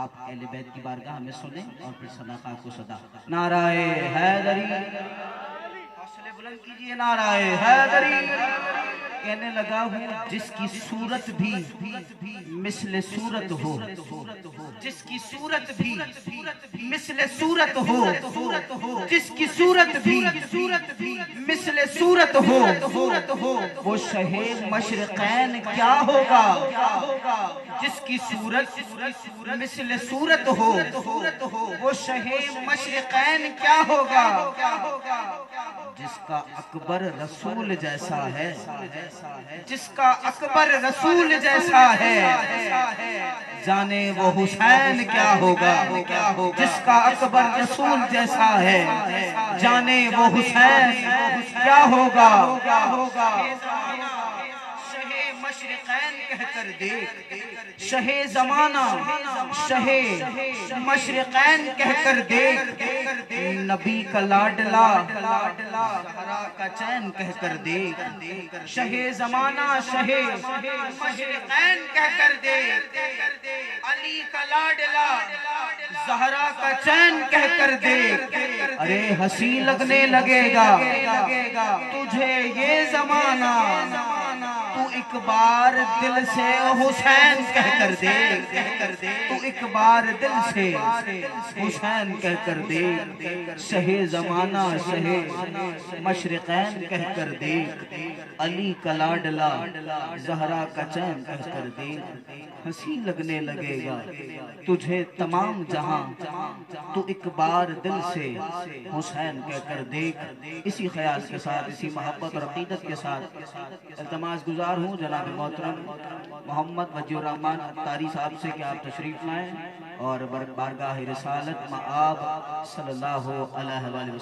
آپ اہل بیت کی بارگاہ میں سنیں اور پھر صدقہ کو صدا. نعرہ حیدری، حوصلے بلند کیجئے. نعرہ حیدری. کہنے لگا ہوں جس کی صورت بھی مثل صورت ہو، جس کی صورت بھی مثل صورت ہو، جس کی صورت بھی مثل صورت ہو، وہ شہ مشرقین کیا ہوگا. جس کی صورت مثل صورت ہو، وہ شہ مشرقین کیا ہوگا. جس کا اکبر رسول جیسا ہے، جس کا اکبر رسول جیسا ہے، جانے وہ حسین کیا ہوگا. جس کا اکبر رسول جیسا ہے، جانے وہ حسین کیا ہوگا. شہ مشرقین کہہ کر دیکھ، شہ زمانہ شہ مشرقین کہہ کر دیکھ، نبی کا لاڈلا زہرا کا چین کہہ کر دیکھ. شہ زمانہ شہ مشرقین کہہ کر دیکھ، علی کا لاڈلا زہرا کا چین کہہ کر دیکھ. ارے ہنسی لگنے لگے گا تجھے یہ زمانہ، تو ایک بار دل سے حسین کہہ کر دیکھ. تو ایک بار دل سے حسین کہہ کر دیکھ. شہ زمانہ شہ مشرقین کہہ کر دیکھ، علی کا لاڈلا زہرا کا چین کہہ کر دیکھ. ہنسی لگنے لگے گا تجھے تمام جہاں، تو ایک بار دل سے حسین کہہ کر دیکھ. اسی خیال کے ساتھ، اسی محبت اور عقیدت کے ساتھ التماس گزار ہوں جناب محترم محمد وجیہ الرحمن اتاری صاحب سے کہ آپ تشریف لائیں اور بارگاہ رسالت مآب صلی اللہ علیہ وسلم